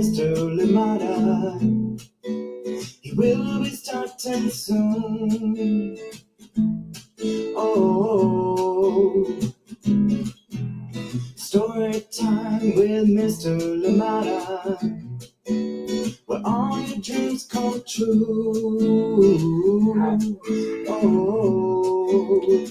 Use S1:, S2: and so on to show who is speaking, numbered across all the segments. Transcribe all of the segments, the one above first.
S1: Mr. Limata. He will be starting soon. Oh, story time with Mr. Limata, where all your dreams come true. Oh,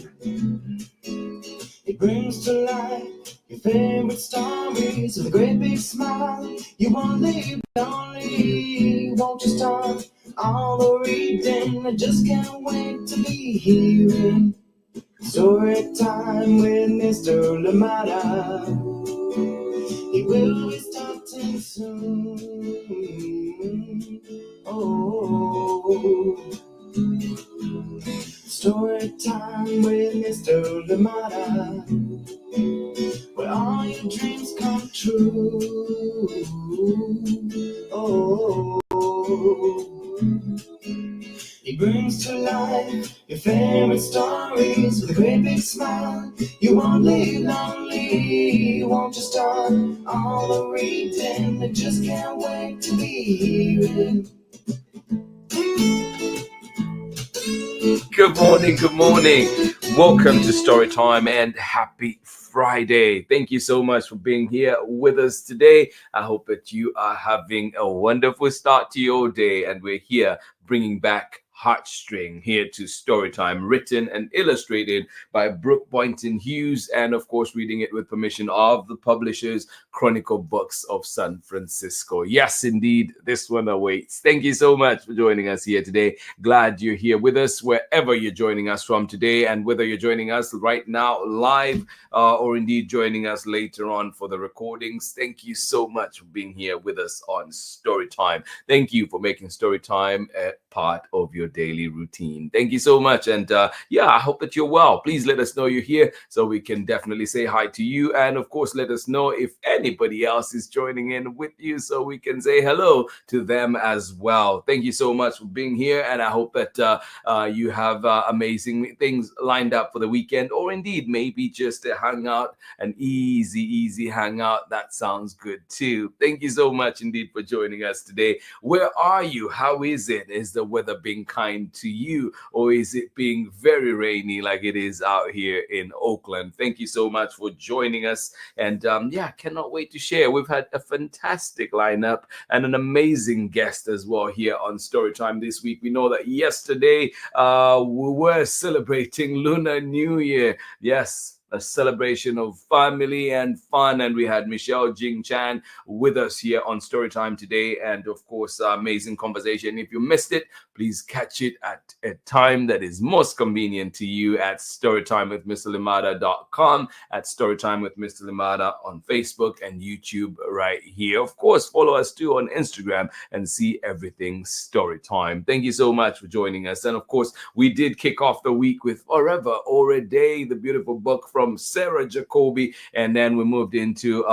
S1: it brings to life your favorite stories with a great big smile. You won't leave lonely, won't you start all the reading? I just can't wait to be hearing story time with Mr. Limata. He will be starting soon. Oh, story time with Mr. Limata, where all your dreams come true. Oh, he brings to life your favorite stories with a great big smile. You won't leave lonely, won't you start all the reading? I just can't wait to be hearing.
S2: Good morning, good morning. Welcome to Storytime and happy Friday. Thank you so much for being here with us today. I hope that you are having a wonderful start to your day, and we're here bringing back Heartstring here to Storytime, written and illustrated by Brooke BOYNTON-HUGHES, and of course reading it with permission of the publishers Chronicle Books of San Francisco. Yes, indeed, this one awaits. Thank you so much for joining us here today. Glad you're here with us wherever you're joining us from today, and whether you're joining us right now live or indeed joining us later on for the recordings. Thank you so much for being here with us on Storytime. Thank you for making Storytime a part of your daily routine. Thank you so much. And yeah, I hope that you're well. Please let us know you're here so we can definitely say hi to you. And of course, let us know if anybody else is joining in with you so we can say hello to them as well. Thank you so much for being here. And I hope that you have amazing things lined up for the weekend, or indeed maybe just a hangout, an easy hangout. That sounds good too. Thank you so much indeed for joining us today. Where are you? How is it? Is the weather being kind to you, or is it being very rainy like it is out here in Oakland? Thank you so much for joining us. And yeah, cannot wait to share. We've had a fantastic lineup and an amazing guest as well here on Storytime this week. We know that yesterday we were celebrating Lunar New Year. Yes, a celebration of family and fun, and we had Michelle Jing Chan with us here on Storytime today, and of course amazing conversation. If you missed it, please catch it at a time that is most convenient to you at storytimewithmrlimata.com, at Storytime with Mr. Limata on Facebook and YouTube right here. Of course, follow us too on Instagram and see everything Storytime. Thank you so much for joining us. And of course, we did kick off the week with Forever or a Day, the beautiful book from Sarah Jacoby, and then we moved into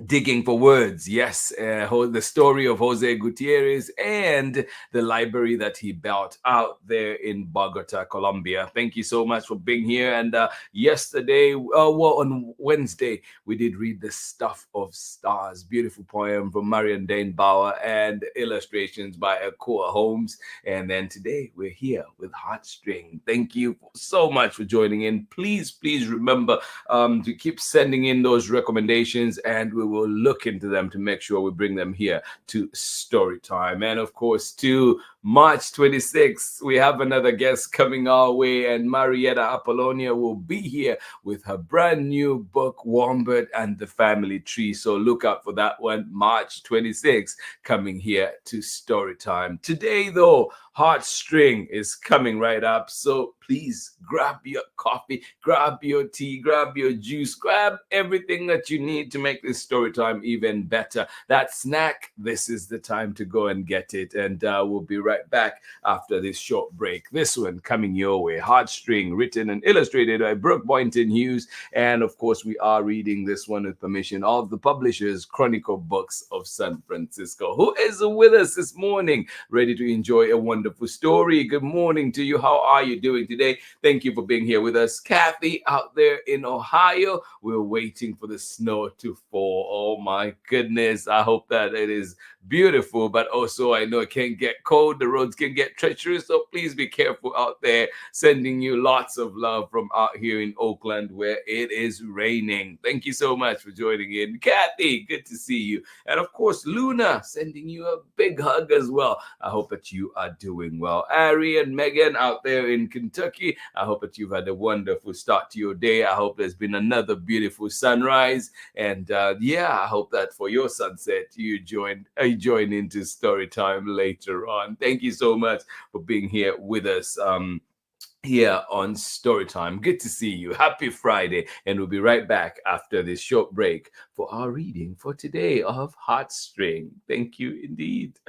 S2: Digging for Words, yes, the story of Jose Gutierrez and the library that he built out there in Bogota, Colombia. Thank you so much for being here. And yesterday, on Wednesday, we did read The Stuff of Stars, beautiful poem from Marion Dane Bauer and illustrations by Akua Holmes. And then today, we're here with Heartstring. Thank you so much for joining in. Please remember to keep sending in those recommendations, and we will look into them to make sure we bring them here to Storytime. And of course, to March 26th, we have another guest coming our way, and Marietta Apollonia will be here with her brand new book, Wombat and the Family Tree. So look out for that one, March 26th, coming here to Storytime. Today, though, Heartstring is coming right up. So please grab your coffee, grab your tea, grab your juice, grab everything that you need to make this Storytime even better. That snack, this is the time to go and get it. And we'll be right right back after this short break. This one coming your way, Heartstring, written and illustrated by Brooke Boynton-Hughes. And of course, we are reading this one with permission of the publishers, Chronicle Books of San Francisco. Who is with us this morning, ready to enjoy a wonderful story? Good morning to you. How are you doing today? Thank you for being here with us. Kathy out there in Ohio, we're waiting for the snow to fall. Oh my goodness. I hope that it is beautiful, but also I know it can get cold. The roads can get treacherous, so please be careful out there. Sending you lots of love from out here in Oakland where it is raining. Thank you so much for joining in. Kathy, good to see you. And of course, Luna, sending you a big hug as well. I hope that you are doing well. Ari and Megan out there in Kentucky, I hope that you've had a wonderful start to your day. I hope there's been another beautiful sunrise. And I hope that for your sunset, you join into story time later on. Thank you so much for being here with us. Here on Storytime. Good to see you. Happy Friday. And we'll be right back after this short break for our reading for today of Heartstring. Thank you indeed.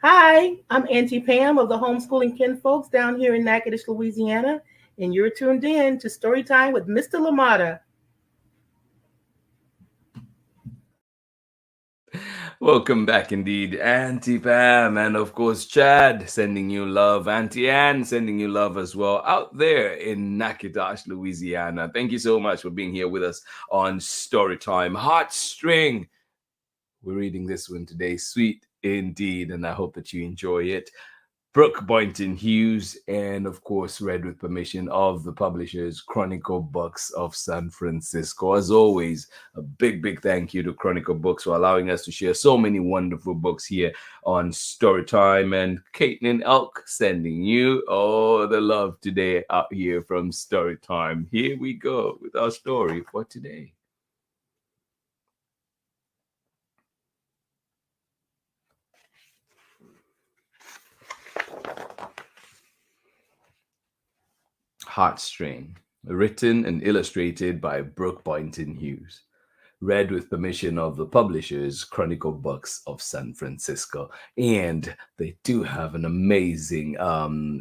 S3: Hi, I'm Auntie Pam of the Homeschooling Kinfolks down here in Natchitoches, Louisiana, and you're tuned in to Storytime with Mr. Limata.
S2: Welcome back indeed, Auntie Pam, and of course Chad sending you love. Auntie Ann sending you love as well out there in Natchitoches, Louisiana. Thank you so much for being here with us on Storytime. Heartstring. We're reading this one today. Sweet indeed, and I hope that you enjoy it. Brooke Boynton-Hughes, and of course, read with permission of the publishers, Chronicle Books of San Francisco. As always, a big thank you to Chronicle Books for allowing us to share so many wonderful books here on Storytime. And Caitlin Elk sending you all the love today out here from Storytime. Here we go with our story for today. Heartstring, written and illustrated by Brooke Boynton-Hughes. Read with permission of the publishers, Chronicle Books of San Francisco. And they do have an amazing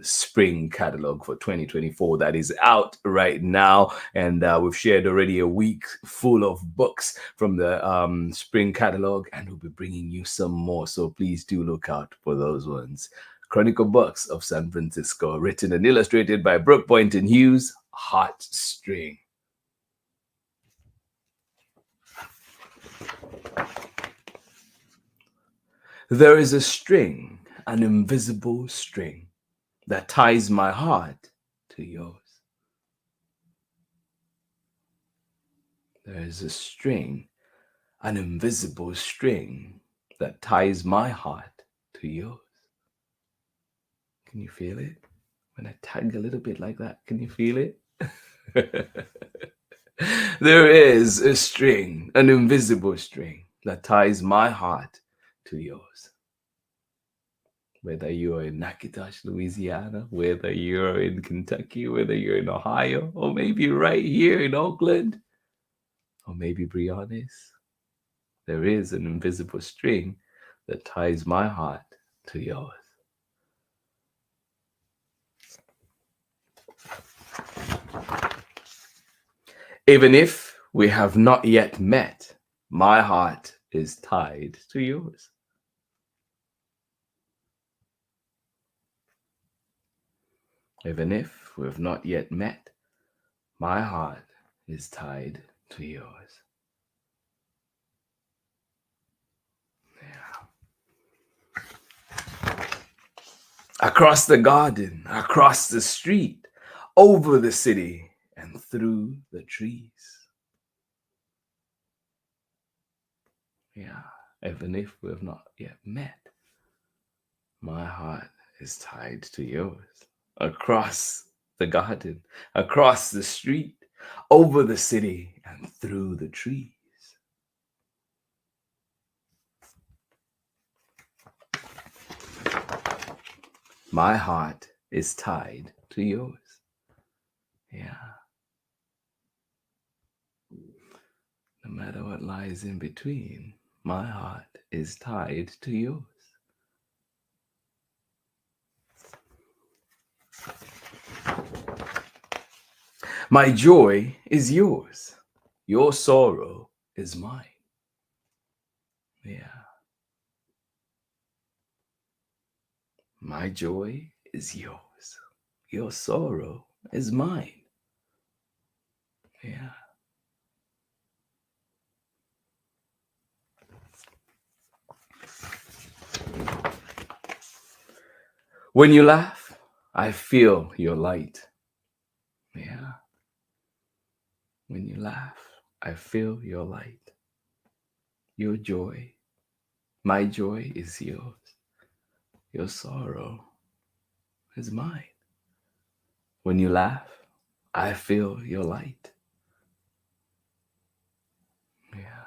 S2: spring catalog for 2024 that is out right now. And we've shared already a week full of books from the spring catalog, and we'll be bringing you some more. So please do look out for those ones. Chronicle Books of San Francisco, written and illustrated by Brooke Boynton-Hughes, Heartstring. There is a string, an invisible string, that ties my heart to yours. There is a string, an invisible string, that ties my heart to yours. Can you feel it? When I tug a little bit like that, can you feel it? There is a string, an invisible string, that ties my heart to yours. Whether you're in Natchitoches, Louisiana, whether you're in Kentucky, whether you're in Ohio, or maybe right here in Oakland, or maybe Briones, there is an invisible string that ties my heart to yours. Even if we have not yet met, my heart is tied to yours. Even if we have not yet met, my heart is tied to yours. Yeah. Across the garden, across the street, over the city, and through the trees. Yeah, even if we have not yet met, my heart is tied to yours. Across the garden, across the street, over the city, and through the trees. My heart is tied to yours. Yeah. No matter what lies in between, my heart is tied to yours. My joy is yours. Your sorrow is mine. Yeah. My joy is yours. Your sorrow is mine. Yeah. When you laugh, I feel your light. Yeah. When you laugh, I feel your light. Your joy, my joy is yours. Your sorrow is mine. When you laugh, I feel your light. Yeah.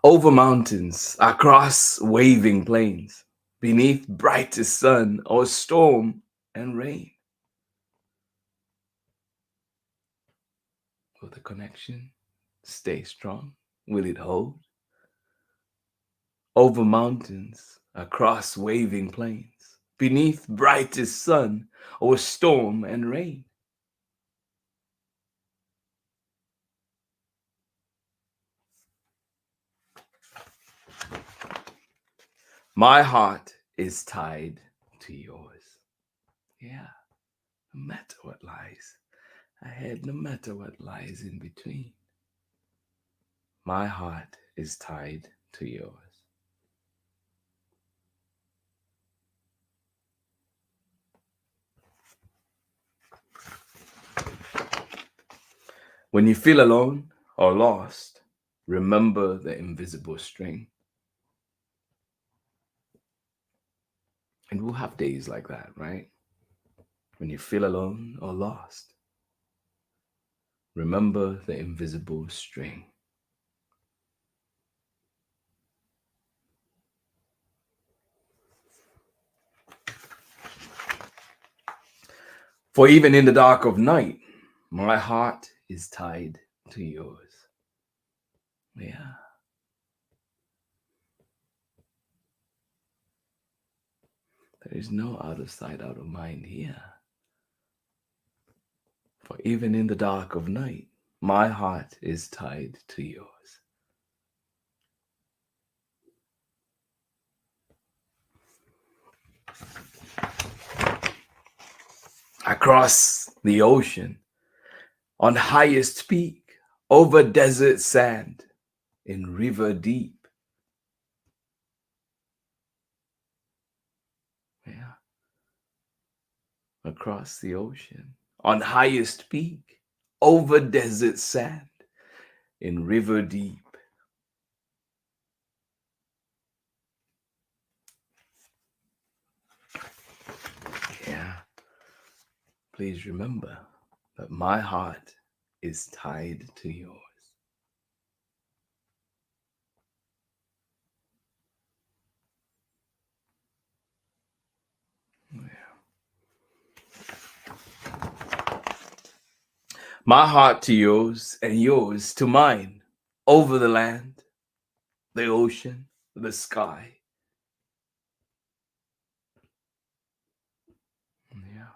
S2: Over mountains, across waving plains, beneath brightest sun or storm and rain. Will the connection stay strong? Will it hold? Over mountains, across waving plains, beneath brightest sun or storm and rain. My heart is tied to yours. Yeah, no matter what lies ahead, no matter what lies in between. My heart is tied to yours. When you feel alone or lost, remember the invisible string. And we'll have days like that, right? When you feel alone or lost, remember the invisible string. For even in the dark of night, my heart is tied to yours. Yeah. There is no out of sight, out of mind here. For even in the dark of night, my heart is tied to yours. Across the ocean, on highest peak, over desert sand, in river deep. Yeah. Across the ocean, on highest peak, over desert sand, in river deep. Yeah. Please remember that my heart is tied to yours. My heart to yours and yours to mine, over the land, the ocean, the sky. Yeah.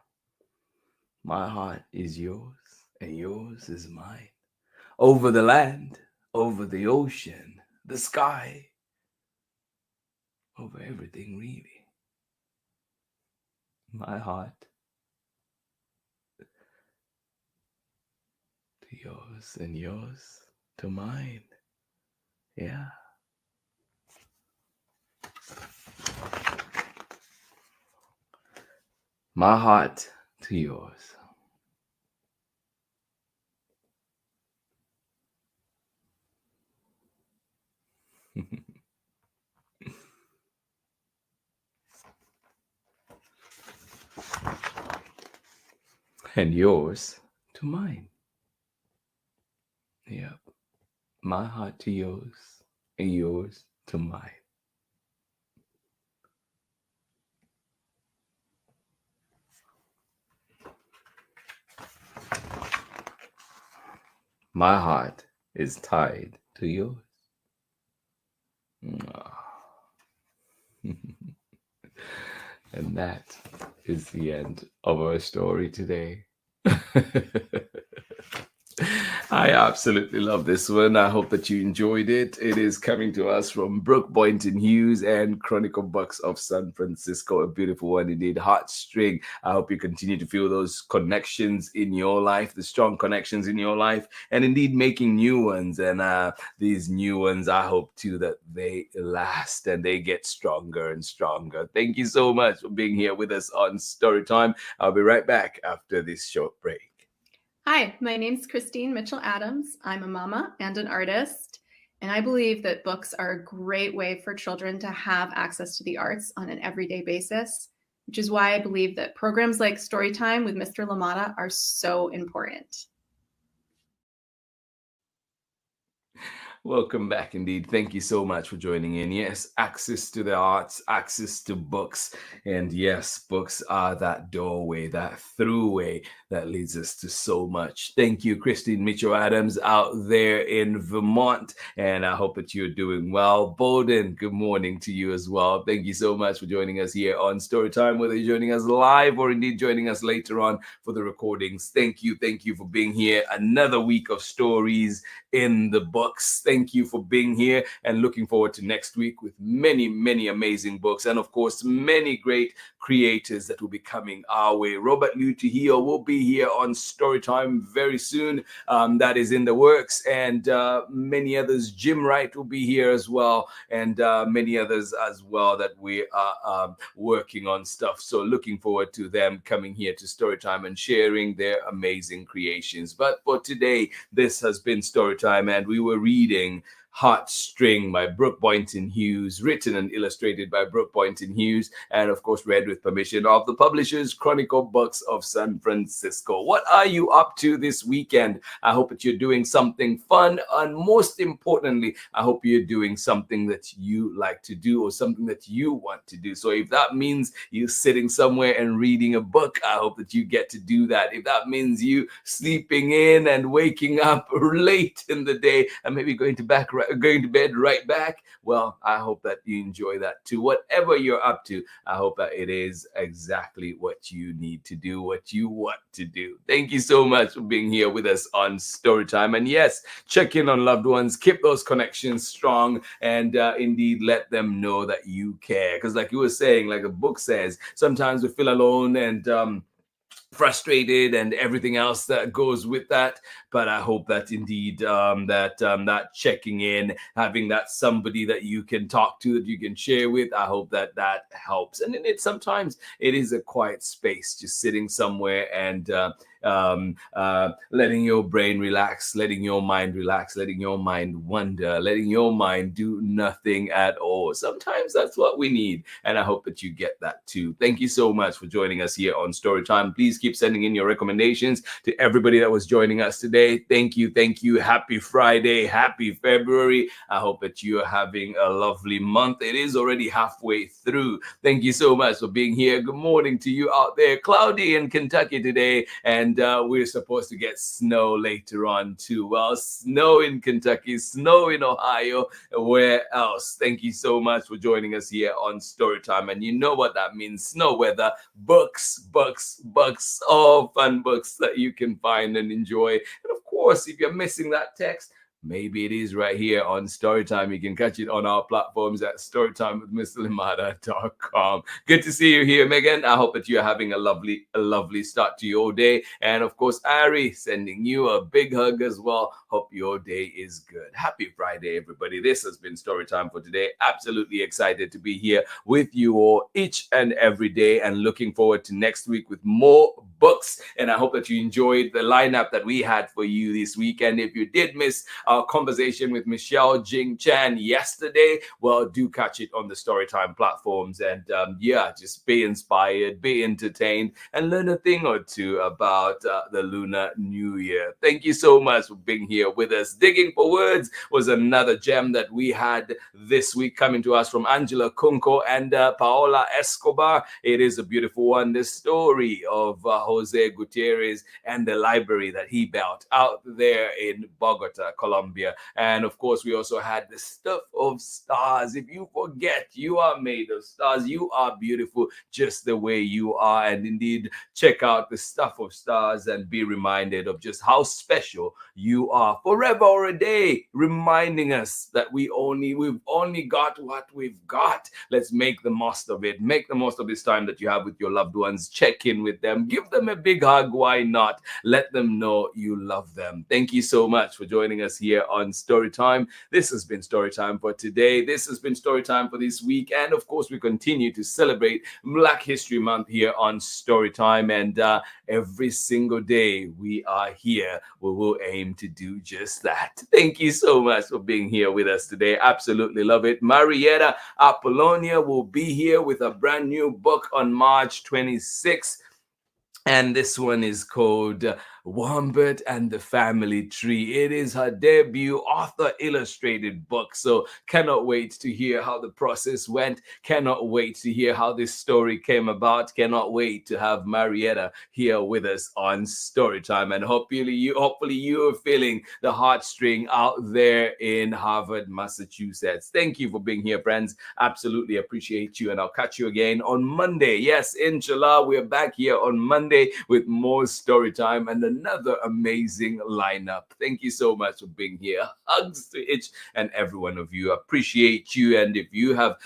S2: My heart is yours and yours is mine, over the land, over the ocean, the sky, over everything really. My heart to yours and yours to mine. Yeah. My heart to yours. And yours to mine. Yep. My heart to yours and yours to mine. My heart is tied to yours. And that is the end of our story today. I absolutely love this one. I hope that you enjoyed it. It is coming to us from Brooke, Boynton-HUGHES, and Chronicle Books of San Francisco. A beautiful one indeed. Heartstring. I hope you continue to feel those connections in your life, the strong connections in your life, and indeed making new ones. And these new ones, I hope too that they last and they get stronger and stronger. Thank you so much for being here with us on Storytime. I'll be right back after this short break.
S4: Hi, my name's Christine Mitchell-Adams. I'm a mama and an artist, and I believe that books are a great way for children to have access to the arts on an everyday basis, which is why I believe that programs like Storytime with Mr. Limata are so important.
S2: Welcome back indeed. Thank you so much for joining in. Yes, access to the arts, access to books. And yes, books are that doorway, that throughway that leads us to so much. Thank you, Christine Mitchell-Adams out there in Vermont. And I hope that you're doing well. Bowden, good morning to you as well. Thank you so much for joining us here on Storytime, whether you're joining us live or indeed joining us later on for the recordings. Thank you. Thank you for being here. Another week of stories in the books. Thank you for being here and looking forward to next week with many, many amazing books and, of course, many great creators that will be coming our way. Robert Lutahio will be here on Storytime very soon. That is in the works, and many others. Jim Wright will be here as well, and many others as well that we are working on stuff. So looking forward to them coming here to Storytime and sharing their amazing creations. But for today, this has been Storytime, and we were reading Heartstring by Brooke Boynton-HUGHES, written and illustrated by Brooke Boynton-HUGHES, and of course read with permission of the publishers Chronicle Books of San Francisco. What are you up to this weekend? I hope that you're doing something fun, and most importantly, I hope you're doing something that you like to do or something that you want to do. So if that means you sitting somewhere and reading a book, I hope that you get to do that. If that means you sleeping in and waking up late in the day and maybe going to bed right back, well, I hope that you enjoy that too. Whatever you're up to, I hope that it is exactly what you need to do, what you want to do. Thank you so much for being here with us on Storytime. And yes, check in on loved ones, keep those connections strong, and indeed let them know that you care. Because like you were saying, like the book says, sometimes we feel alone and frustrated and everything else that goes with that. But I hope that indeed that checking in, having that somebody that you can talk to, that you can share with, I hope that that helps. And then sometimes it is a quiet space, just sitting somewhere and letting your brain relax, letting your mind relax, letting your mind wander, letting your mind do nothing at all. Sometimes that's what we need, and I hope that you get that too. Thank you so much for joining us here on Storytime. Please keep sending in your recommendations to everybody that was joining us today. Thank you. Happy Friday, happy February. I hope that you are having a lovely month. It is already halfway through. Thank you so much for being here. Good morning to you out there. Cloudy in Kentucky today, and we're supposed to get snow later on too. Well, snow in Kentucky, snow in Ohio, where else? Thank you so much for joining us here on Storytime. And you know what that means: snow weather, books, all fun books that you can find and enjoy. And of course, if you're missing that text, maybe it is right here on Storytime. You can catch it on our platforms at storytimewithmrlimata.com. Good to see you here, Megan. I hope that you're having a lovely start to your day. And of course, Ari, sending you a big hug as well. Hope your day is good. Happy Friday, everybody. This has been Storytime for today. Absolutely excited to be here with you all each and every day, and looking forward to next week with more books. And I hope that you enjoyed the lineup that we had for you this weekend. If you did miss our conversation with Michelle Jing Chan yesterday, well, do catch it on the Storytime platforms, and just be inspired, be entertained, and learn a thing or two about the Lunar New Year. Thank you so much for being here with us. Digging for Words was another gem that we had this week, coming to us from Angela Kunko and Paola Escobar. It is a beautiful one, the story of Jose Gutierrez and the library that he built out there in Bogota, Colombia. And of course, we also had the stuff of stars. If you forget, you are made of stars. You are beautiful just the way you are. And indeed, check out the stuff of stars and be reminded of just how special you are forever or a day, reminding us that we've only got what we've got. Let's make the most of it. Make the most of this time that you have with your loved ones. Check in with them. Give them a big hug. Why not? Let them know you love them. Thank you so much for joining us here on Storytime. This has been Storytime for today. This has been Storytime for this week. And of course, we continue to celebrate Black History Month here on Storytime. And every single day we are here, we will aim to do just that. Thank you so much for being here with us today. Absolutely love it. Marietta Apollonia will be here with a brand new book on March 26th. And this one is called Wombat and the Family Tree. It is her debut author illustrated book. So cannot wait to hear how the process went. Cannot wait to hear how this story came about. Cannot wait to have Marietta here with us on Storytime. And hopefully you are feeling the heartstring out there in Harvard, Massachusetts. Thank you for being here, friends. Absolutely appreciate you. And I'll catch you again on Monday. Yes, inshallah, we're back here on Monday with more Storytime and another amazing lineup. Thank you so much for being here. Hugs to each and every one of you. Appreciate you. And if you have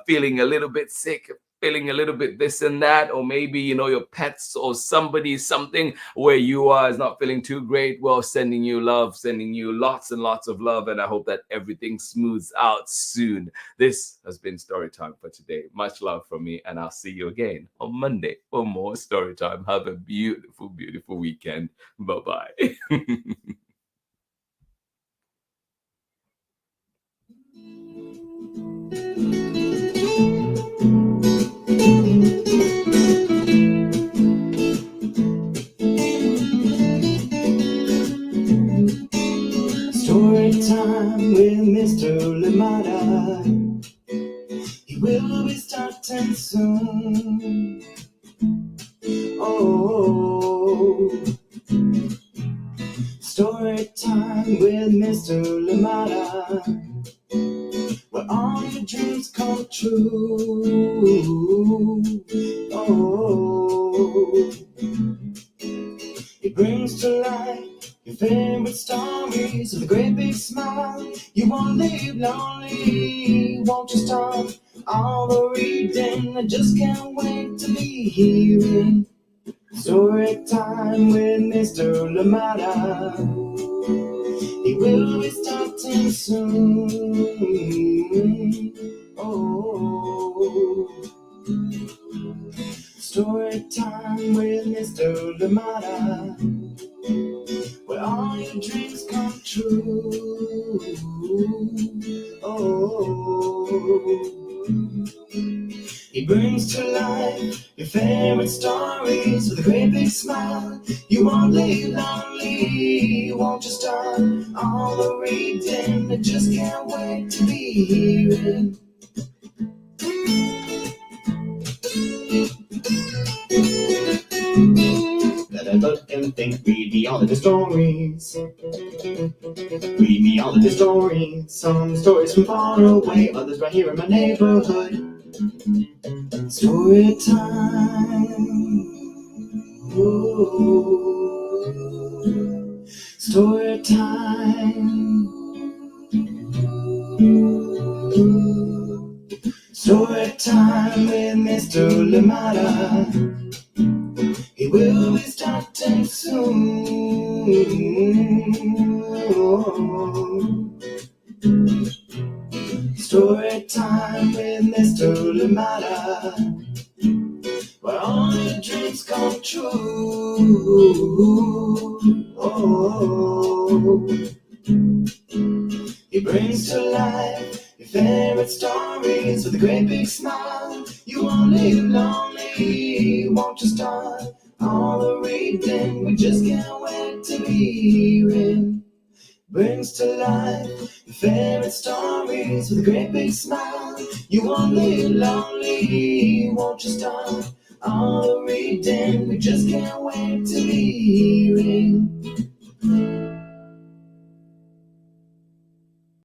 S2: feeling a little bit sick, feeling a little bit this and that, or maybe your pets or something where you are is not feeling too great, well, sending you love, sending you lots and lots of love, and I hope that everything smooths out soon. This has been Storytime for today. Much love from me, and I'll see you again on Monday for more Storytime. Have a beautiful, beautiful weekend. Bye-bye.
S1: Storytime with Mr. Limata. He will be starting soon. Oh, Storytime with Mr. Limata, where all your dreams come true. Oh, he brings to life your favorite stories with a great big smile. You won't live lonely, won't you start all the reading? I just can't wait to be hearing Storytime with Mr. Limata. He will be starting soon. Oh, Storytime with Mr. Limata, where all your dreams come true. Oh, he brings to life your favorite stories with a great big smile. You won't live lonely, won't you start all the reading? I just can't wait to be hearing. Let I look and think, read me all of the stories. Read me all of the stories. Some stories from far away, others right here in my neighborhood. Story time. Ooh. Story time. Story time with Mr. Limata. He will be starting soon. Story time with Mr. Limata, where all your dreams come true. Oh, he brings to life your favorite stories with a great big smile. You won't live lonely, won't you start all the reading? We just can't wait to be hearing. Brings to life your favorite stories with a great big smile. You won't live lonely, won't you start all the reading. We just can't wait to be hearing